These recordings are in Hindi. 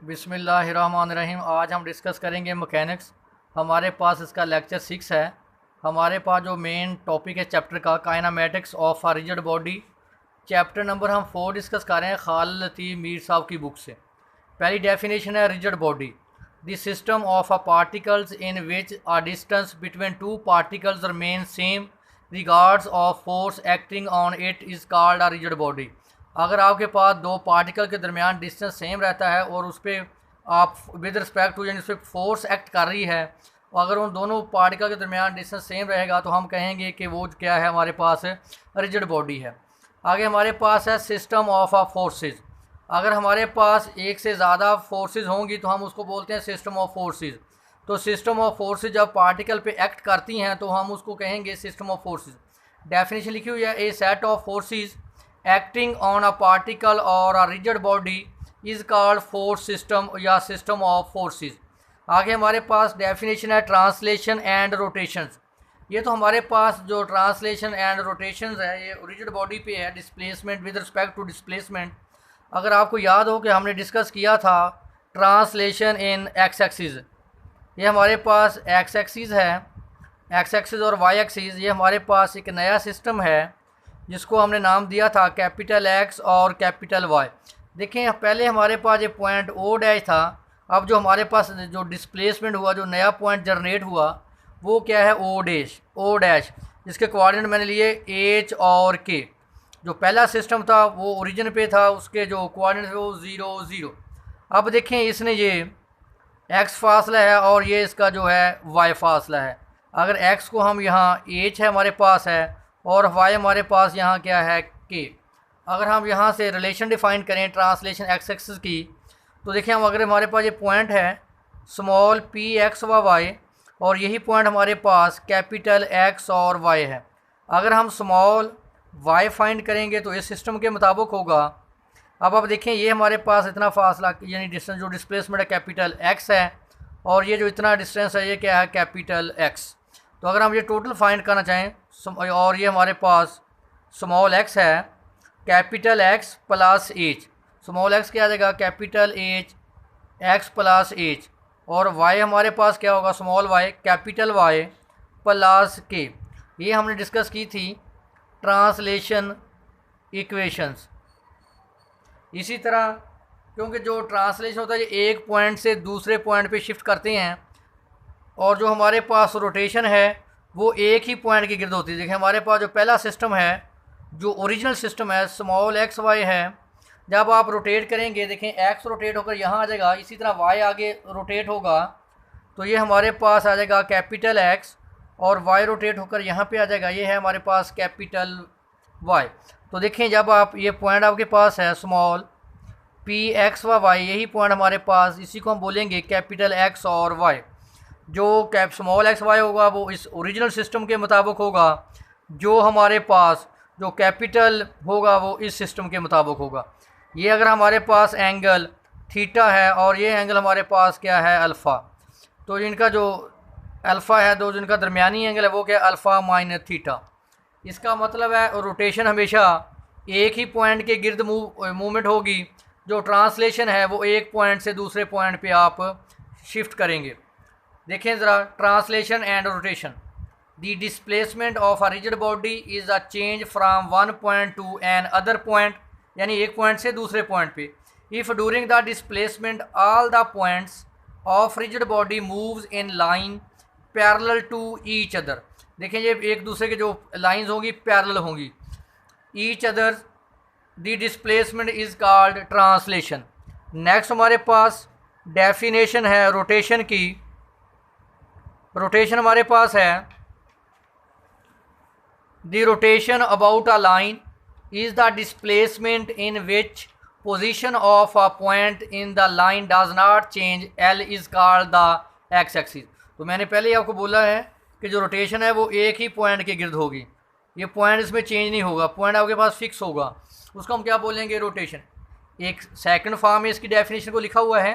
बिस्मिल्लाहिर्रहमानिर्रहीम। आज हम डिस्कस करेंगे मैकेनिक्स। हमारे पास इसका लेक्चर 6 है। हमारे पास जो मेन टॉपिक है चैप्टर का kinematics of a rigid body. Chapter number हम 4 डिस्कस कर रहे हैं खालिद लतीफ़ मीर साहब की बुक से। पहली डेफिनेशन है rigid body, the system of a particles in which a distance between two particles remain same regards of force acting on it is called a rigid body. अगर आपके पास दो पार्टिकल के दरमियान डिस्टेंस सेम रहता है और उस पर आप विद रिस्पेक्ट टू यानी उस पर फोर्स एक्ट कर रही है, और अगर उन दोनों पार्टिकल के दरमियान डिस्टेंस सेम रहेगा तो हम कहेंगे कि वो क्या है, हमारे पास रिजिड बॉडी है। आगे हमारे पास है सिस्टम ऑफ आ फोर्सेस। अगर हमारे पास एक से ज़्यादा फोर्सेस होंगी तो हम उसको बोलते हैं सिस्टम ऑफ फोर्सेस। तो सिस्टम ऑफ फोर्सेस जब पार्टिकल पे एक्ट करती हैं तो हम उसको कहेंगे सिस्टम ऑफ फोर्सेस। डेफिनेशन लिखी हुई है, a set of forces acting on a particle और a rigid body is called force system या सिस्टम ऑफ फोर्सेस। आगे हमारे पास डेफिनेशन है ट्रांसलेशन एंड रोटेशंस। ये तो हमारे पास जो ट्रांसलेशन एंड रोटेशंस है ये रिजिड बॉडी पे है, displacement with respect to displacement. अगर आपको याद हो कि हमने डिस्कस किया था ट्रांसलेशन इन एक्स एक्सिस, ये हमारे पास एक्स एक्सिस है, एक्स एक्सिस और वाई एक्सिस। ये हमारे पास एक नया सिस्टम है जिसको हमने नाम दिया था कैपिटल एक्स और कैपिटल वाई। देखें, पहले हमारे पास ये पॉइंट ओ डैश था। अब जो हमारे पास जो डिस्प्लेसमेंट हुआ, जो नया पॉइंट जनरेट हुआ, वो क्या है, ओ डैश, जिसके कोऑर्डिनेट मैंने लिए एच और के। जो पहला सिस्टम था वो ओरिजिन पे था, उसके जो कोऑर्डिनेट थे वो 0 0। अब देखें, इसने ये एक्स फासला है और ये इसका जो है वाई फासला है। अगर एक्स को हम यहाँ एच है हमारे पास है और वाई हमारे पास यहाँ क्या है, के। अगर हम यहाँ से रिलेशन डिफाइन करें ट्रांसलेशन एक्स एक्सिस की, तो देखिए हम अगर हमारे पास ये पॉइंट है स्मॉल पी एक्स व वाई और यही पॉइंट हमारे पास कैपिटल एक्स और वाई है। अगर हम स्मॉल वाई फाइंड करेंगे तो इस सिस्टम के मुताबिक होगा। अब आप देखें, ये हमारे पास इतना फासला यानी डिस्टेंस जो डिस्प्लेसमेंट है कैपिटल एक्स है और ये जो इतना डिस्टेंस है ये क्या है, कैपिटल एक्स। तो अगर हम ये टोटल फाइंड करना चाहें और ये हमारे पास स्मॉल एक्स है, capital x plus h, small x क्या आ जाएगा, capital h x plus h, और वाई हमारे पास क्या होगा, small y capital y plus k. ये हमने डिस्कस की थी ट्रांसलेशन इक्वेशंस। इसी तरह क्योंकि जो ट्रांसलेशन होता है ये एक पॉइंट से दूसरे पॉइंट पे शिफ्ट करते हैं, और जो हमारे पास रोटेशन है वो एक ही पॉइंट के गिर्द होती है। देखिए हमारे पास जो पहला सिस्टम है, जो ओरिजिनल सिस्टम है, स्मॉल एक्स वाई है, जब आप रोटेट करेंगे, देखें एक्स रोटेट होकर यहाँ आ जाएगा, इसी तरह वाई आगे रोटेट होगा तो ये हमारे पास आ जाएगा कैपिटल एक्स, और वाई रोटेट होकर यहाँ पे आ जाएगा, ये है हमारे पास कैपिटल वाई। तो देखें जब आप ये पॉइंट आपके पास है स्मॉल पी एक्स व वाई, यही पॉइंट हमारे पास, इसी को हम बोलेंगे कैपिटल एक्स और वाई। जो कैप स्मॉल एक्स वाई होगा वो इस ओरिजिनल सिस्टम के मुताबिक होगा, जो हमारे पास जो कैपिटल होगा वो इस सिस्टम के मुताबिक होगा। ये अगर हमारे पास एंगल थीटा है और ये एंगल हमारे पास क्या है, अल्फ़ा, तो इनका जो अल्फ़ा है, तो जिनका दरमियानी एंगल है वो क्या, अल्फ़ा माइनस थीटा। इसका मतलब है रोटेशन हमेशा एक ही पॉइंट के गिर्द मूवमेंट होगी। जो ट्रांसलेशन है वो एक पॉइंट से दूसरे पॉइंट पे आप शिफ्ट करेंगे। देखें ज़रा translation and rotation. The displacement of a rigid body is a change from one point to another point, यानी एक पॉइंट से दूसरे पॉइंट पे। If during the displacement all the points of rigid body moves in line parallel to each other. देखें ये एक दूसरे के जो लाइंस होंगी पैरेलल होंगी, each other, the displacement is called translation. Next हमारे पास डेफिनेशन है रोटेशन की। रोटेशन हमारे पास है, the rotation about a line is the displacement in which position of a point in the line does not change, L is called the x axis. तो मैंने पहले ही आपको बोला है कि जो रोटेशन है वो एक ही पॉइंट के गिर्द होगी, ये पॉइंट इसमें चेंज नहीं होगा, पॉइंट आपके पास फिक्स होगा, उसको हम क्या बोलेंगे, रोटेशन। एक सेकंड फॉर्म में इसकी डेफिनेशन को लिखा हुआ है,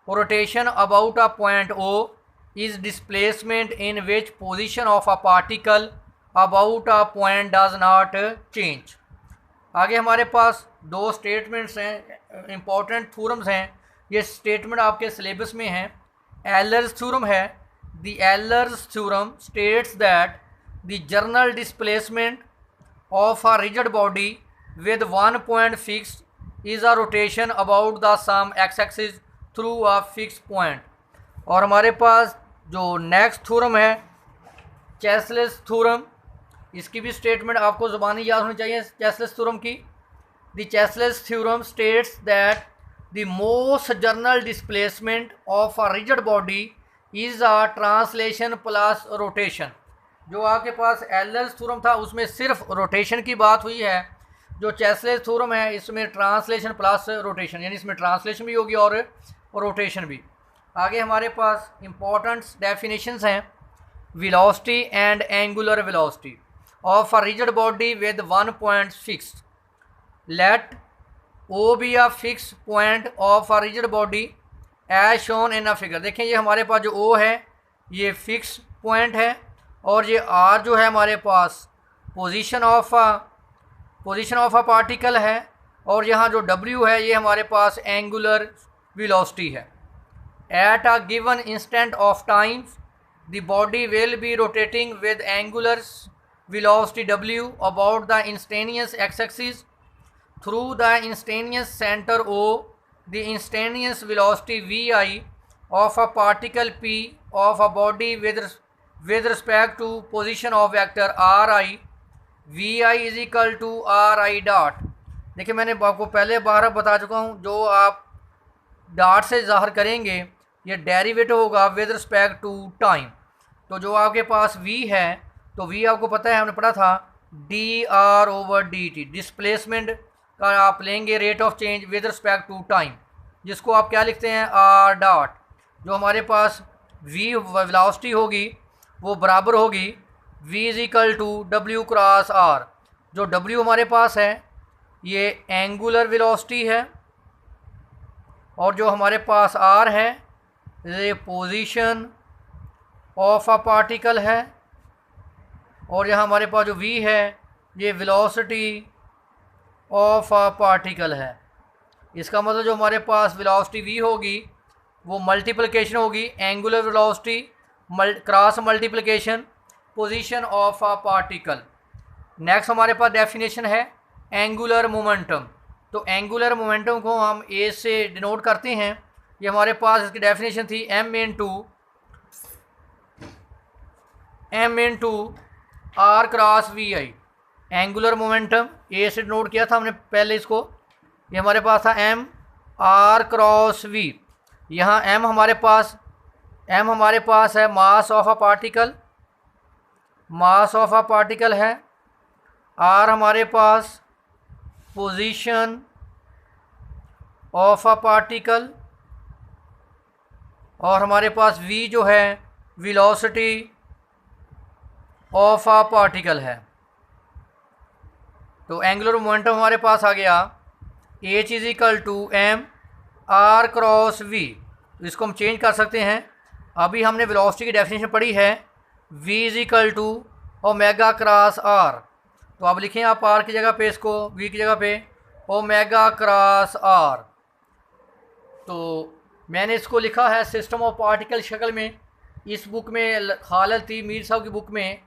rotation about a point O is displacement in which position of a particle about a point does not change. आगे हमारे पास दो स्टेटमेंट्स हैं, इम्पॉर्टेंट थ्योरम्स हैं ये स्टेटमेंट आपके सिलेबस में है, एलर्स थ्योरम है। The Euler's theorem states that the general displacement of a rigid body with one point fix is a rotation about the some ax axis through a fix point. और हमारे पास जो नेक्स्ट थ्योरम है चेसलेस थ्योरम, इसकी भी स्टेटमेंट आपको ज़ुबानी याद होनी चाहिए चेसलेस थ्योरम की। The Chasles theorem states that the most general displacement of a rigid body is a translation plus rotation. जो आपके पास एलर्स थ्योरम था उसमें सिर्फ रोटेशन की बात हुई है, जो चेसलेस थ्योरम है इसमें ट्रांसलेशन प्लस रोटेशन, यानी इसमें ट्रांसलेशन भी होगी और रोटेशन भी। आगे हमारे पास इंपॉर्टेंट डेफिनेशंस हैं। Velocity and angular velocity of a rigid body with one point fix, let O be a fix point of a rigid body as shown in a figure. देखें ये हमारे पास जो ओ है ये फिक्स पॉइंट है, और ये आर जो है हमारे पास पोजीशन ऑफ अ पार्टिकल है, और यहाँ जो डब्ल्यू है ये हमारे पास एंगुलर वेलोसिटी है। At a given instant of time the body will be rotating with angular velocity डब्ल्यू about the instantaneous x axis through the instantaneous centre O. The instantaneous velocity v i of a particle p of a body with respect to position of vector r i v i is equal to r i dot। देखिए मैंने आपको पहले बार बता चुका हूँ, जो आप डॉट से ज़ाहिर करेंगे ये डेरिवेटिव होगा विद रिस्पेक्ट टू टाइम। तो जो आपके पास v है तो v आपको पता है हमने पढ़ा था dr/dt, डिस्प्लेसमेंट का आप लेंगे rate of change with respect to time, जिसको आप क्या लिखते हैं r डॉट। जो हमारे पास v वेलोसिटी होगी वो बराबर होगी v इज इक्वल टू डब्ल्यू क्रॉस आर। जो w हमारे पास है ये एंगुलर वेलोसिटी है, और जो हमारे पास r है ये पोजीशन ऑफ अ पार्टिकल है, और यहाँ हमारे पास जो v है ये वेलोसिटी ऑफ अ पार्टिकल है। इसका मतलब जो हमारे पास वेलोसिटी v होगी वो मल्टीप्लिकेशन होगी angular velocity cross multiplication position of a particle. Next हमारे पास डेफिनेशन है एंगुलर मोमेंटम। तो एंगुलर मोमेंटम को हम ए से डिनोट करते हैं। ये हमारे पास इसकी डेफिनेशन थी m into r cross v आई। एंगुलर मोमेंटम ए से डिनोट किया था हमने पहले इसको, ये हमारे पास था m r क्रॉस v। यहाँ m हमारे पास है मास ऑफ अ पार्टिकल है, r हमारे पास पोजीशन ऑफ अ पार्टिकल, और हमारे पास v जो है वेलोसिटी ऑफ अ पार्टिकल है। तो एंगुलर मोमेंटम हमारे पास आ गया h is equal to m r cross v। तो इसको हम चेंज कर सकते हैं। अभी हमने वेलोसिटी की डेफिनेशन पढ़ी है v is equal to omega cross r। तो आप लिखें आप r की जगह पे इसको v की जगह पे ओमेगा क्रॉस r। तो मैंने इसको लिखा है सिस्टम ऑफ पार्टिकल शक्ल में। इस बुक में खालिद लतीफ़ मीर साहब की बुक में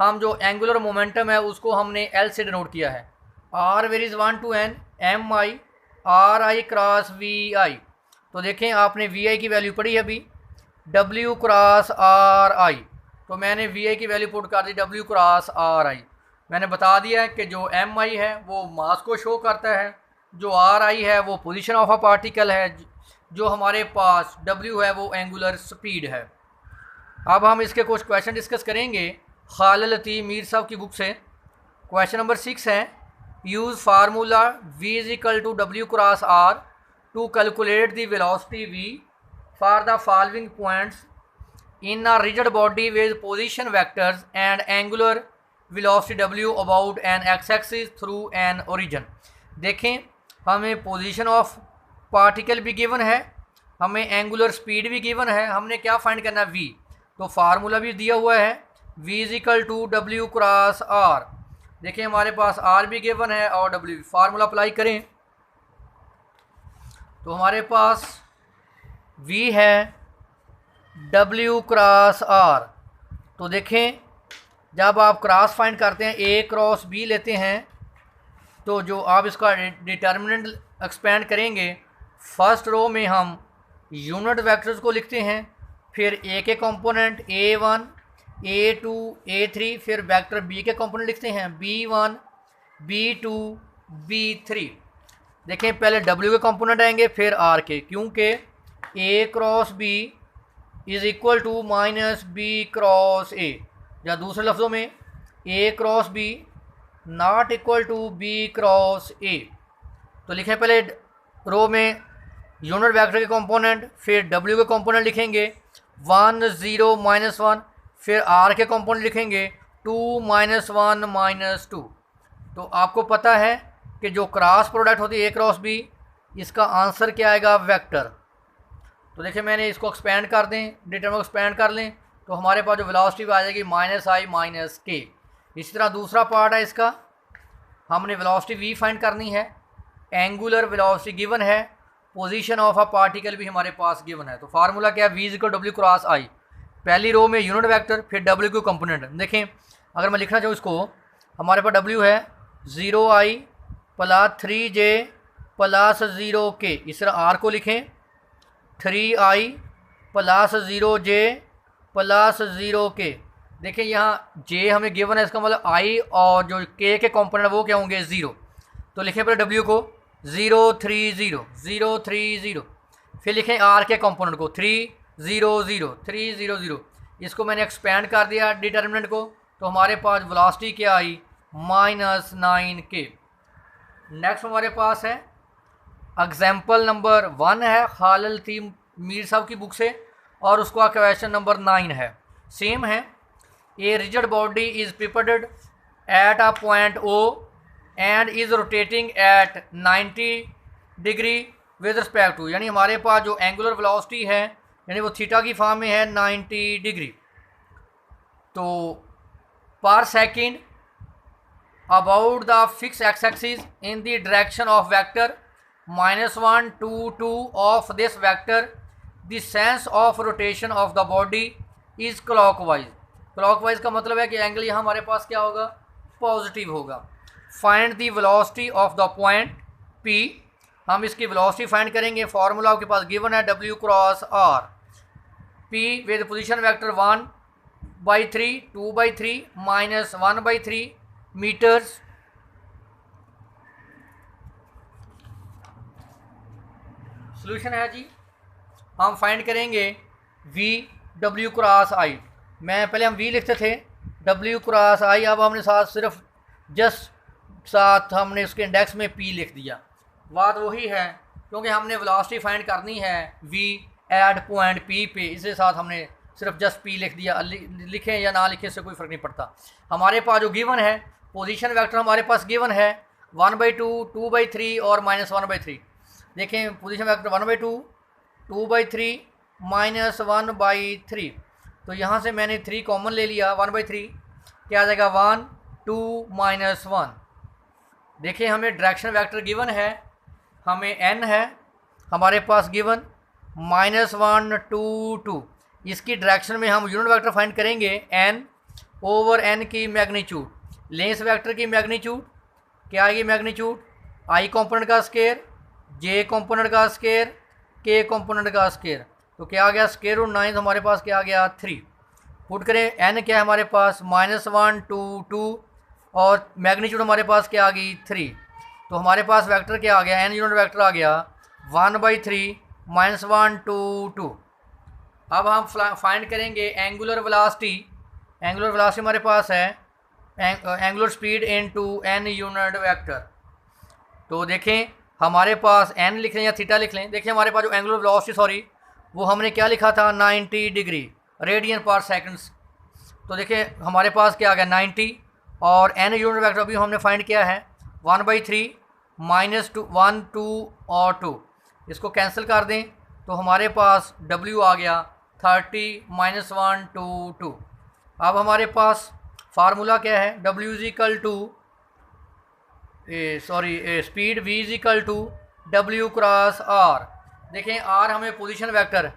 हम जो एंगुलर मोमेंटम है उसको हमने L से डिनोट किया है, r varies 1 to n m i r i cross v i। तो देखें आपने v i की वैल्यू पढ़ी है अभी w क्रॉस r i, तो मैंने v i की वैल्यू पुट कर दी w क्रॉस r i। मैंने बता दिया है कि जो m i है वो मास को शो करता है, जो r i है वो पोजीशन ऑफ अ पार्टिकल है, जो हमारे पास w है वो एंगुलर स्पीड है। अब हम इसके कुछ क्वेश्चन डिस्कस करेंगे खालिद लतीफ़ मीर साहब की बुक से। क्वेश्चन नंबर 6 है use formula v is equal to w cross r to calculate the velocity v for the following points in a rigid body with position vectors and angular velocity w about an x axis through an origin. देखें हमें पोजीशन ऑफ पार्टिकल भी गिवन है, हमें एंगुलर स्पीड भी गिवन है, हमने क्या फाइंड करना है v। तो फार्मूला भी दिया हुआ है v इज इक्वल टू डब्ल्यू क्रॉस r। देखिए हमारे पास r भी गिवन है और w। फार्मूला अप्लाई करें तो हमारे पास v है w क्रॉस r। तो देखें जब आप क्रॉस फाइंड करते हैं a क्रॉस b लेते हैं तो जो आप इसका डिटर्मिनेंट एक्सपेंड करेंगे, फर्स्ट रो में हम यूनिट वेक्टर्स को लिखते हैं, फिर a के कंपोनेंट a1 a2 a3, फिर वेक्टर b के कंपोनेंट लिखते हैं b1 b2 b3। देखें पहले w के कंपोनेंट आएंगे फिर r के, क्योंकि a cross b is equal to minus b cross a, या दूसरे लफ्ज़ों में a cross b not equal to b cross a। तो लिखें पहले रो में यूनिट वेक्टर के कंपोनेंट, फिर w के कंपोनेंट लिखेंगे 1 0 -1, फिर r के कंपोनेंट लिखेंगे 2 -1 -2। तो आपको पता है कि जो क्रॉस प्रोडक्ट होती है a क्रॉस b, इसका आंसर क्या आएगा, वेक्टर। तो देखिए मैंने इसको एक्सपेंड कर दें, डिटरमिनेंट एक्सपेंड कर लें तो हमारे पास जो वेलोसिटी आ जाएगी -i -k। इसी तरह दूसरा पार्ट है इसका, हमने वेलोसिटी v फाइंड करनी है, एंगुलर वेलोसिटी गिवन है, पोजीशन ऑफ अ पार्टिकल भी हमारे पास गिवन है। तो फार्मूला क्या है, v equal w cross i। पहली रो में यूनिट वेक्टर, फिर w के कंपोनेंट। देखें अगर मैं लिखना चाहूँ इसको, हमारे पास w है 0i + 3j + 0k। इस तरह r को लिखें 3i + 0j + 0k। देखें यहाँ j हमें गिवन है, इसका मतलब i और जो k के कंपोनेंट वो क्या होंगे, 0। तो लिखें पहले w को 0 3 0 0 3 0, फिर लिखें r के कंपोनेंट को 3 0 0 3 0 0। इसको मैंने एक्सपेंड कर दिया डिटर्मिनेंट को, तो हमारे पास वेलोसिटी क्या आई, -9k। नेक्स्ट हमारे पास है एग्जाम्पल नंबर 1 है खालिद लतीफ़ मीर साहब की बुक से, और उसका क्वेश्चन नंबर 9 है, सेम है। A rigid body is prepared at a point O and is rotating at 90 degree with respect to, यानी हमारे पास जो एंगुलर वेलोसिटी है यानी वो थीटा की फॉर्म में है 90 डिग्री। तो पर second about the fix x axis in the direction of vector -1 2 2 of this vector the sense of rotation of the body is clockwise. Clockwise का मतलब है कि एंगल यहाँ हमारे पास क्या होगा, पॉजिटिव होगा। Find the velocity of the point P, हम इसकी वेलोसिटी फाइंड करेंगे। फार्मूला आपके पास गिवन है w cross r। P with position vector 1/3 2/3 -1/3 metres. Solution है जी, हम फाइंड करेंगे v w क्रॉस i। मैं पहले हम v लिखते थे, w क्रॉस i, अब हमने सिर्फ जस्ट साथ हमने उसके इंडेक्स में p लिख दिया। बात वही है, क्योंकि हमने वेलोसिटी फाइंड करनी है v एट पॉइंट p पे, इसके साथ हमने सिर्फ जस्ट p लिख दिया। लिखें या ना लिखें से कोई फ़र्क नहीं पड़ता। हमारे पास जो गिवन है पोजीशन वेक्टर हमारे पास गिवन है 1/2 2/3 और -1/3। देखें पोजीशन वेक्टर 1/2 2/3 -1/3। तो यहाँ से मैंने 3 कॉमन ले लिया, 1/3 क्या आ जाएगा 1 2 -1। देखिए हमें डायरेक्शन वेक्टर गिवन है, हमें n है हमारे पास गिवन -1 2 2। इसकी डायरेक्शन में हम यूनिट वेक्टर फाइंड करेंगे n ओवर n की मैग्नीट्यूड। लेंस वेक्टर की मैग्नीट्यूड क्या आएगी, मैग्नीट्यूड i कंपोनेंट का स्केयर, j कंपोनेंट का स्केयर, k कंपोनेंट का स्केयर। तो क्या आ गया, स्केयर रूट 9 हमारे पास क्या आ गया 3। पुट करें n क्या है हमारे पास -1 2 2 और मैग्नीट्यूड हमारे पास क्या आ गई 3। तो हमारे पास वेक्टर क्या आ गया, n यूनिट वेक्टर आ गया 1/3 -1 2 2। अब हम फाइंड करेंगे एंगुलर वेलोसिटी। एंगुलर वेलोसिटी हमारे पास है angular speed into n unit vector. तो देखें हमारे पास n लिख लें या थीटा लिख लें। देखिए हमारे पास जो एंगुलर वेलोसिटी वो हमने क्या लिखा था 90 डिग्री रेडियन पर सेकंड्स। तो देखिए हमारे पास क्या आ गया 90 और n यूनिट वेक्टर अभी हमने फाइंड किया है 1/3 -2 1 2 और 2। इसको कैंसिल कर दें तो हमारे पास w आ गया 30 -1 2 2। अब हमारे पास फार्मूला क्या है, w is equal to speed v is equal to w cross r। देखें आर हमें पोजीशन वेक्टर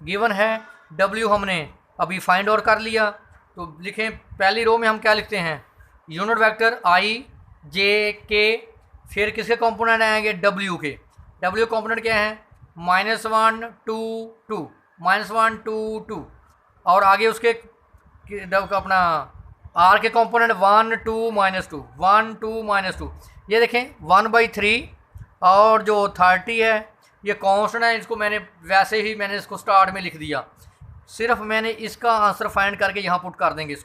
गिवन है, डब्ल्यू हमने अभी फाइंड आउट कर लिया। तो लिखें पहली रो में हम क्या लिखते हैं, यूनिट वेक्टर आई जे के, फिर किसके कंपोनेंट आएंगे, डब्ल्यू के। डब्ल्यू कंपोनेंट क्या है, -1 2 2, -1 2 2, और आगे उसके अपना आर के कंपोनेंट 1 2 -2 1 2 -2। ये देखें 1/3 और जो 30 है ये कांस्टेंट है, इसको मैंने वैसे ही मैंने इसको स्टार्ट में लिख दिया, सिर्फ मैंने इसका आंसर फाइंड करके यहाँ पुट कर देंगे।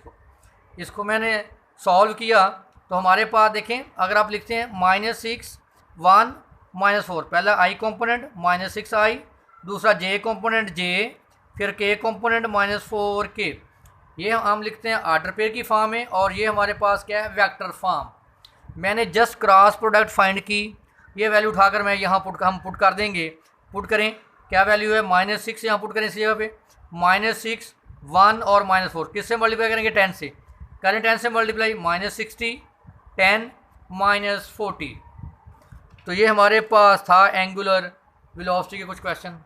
इसको मैंने सॉल्व किया तो हमारे पास देखें, अगर आप लिखते हैं -6 1 -4, पहला आई कंपोनेंट -6i, दूसरा जे कंपोनेंट जे, फिर के कंपोनेंट -4k। ये हम लिखते हैं ऑर्डर पेयर की फॉर्म में, और ये हमारे पास क्या है, वेक्टर फॉर्म। मैंने जस्ट क्रॉस प्रोडक्ट फाइंड की, ये वैल्यू उठाकर मैं यहाँ हम पुट कर देंगे। पुट करें, क्या वैल्यू है, -6 यहाँ पुट करें इस जगह पे, -6 1 और -4 किससे मल्टीप्लाई करेंगे, 10 से करें, 10 से मल्टीप्लाई, -60 10 -40। तो ये हमारे पास था एंगुलर वेलोसिटी के कुछ क्वेश्चन।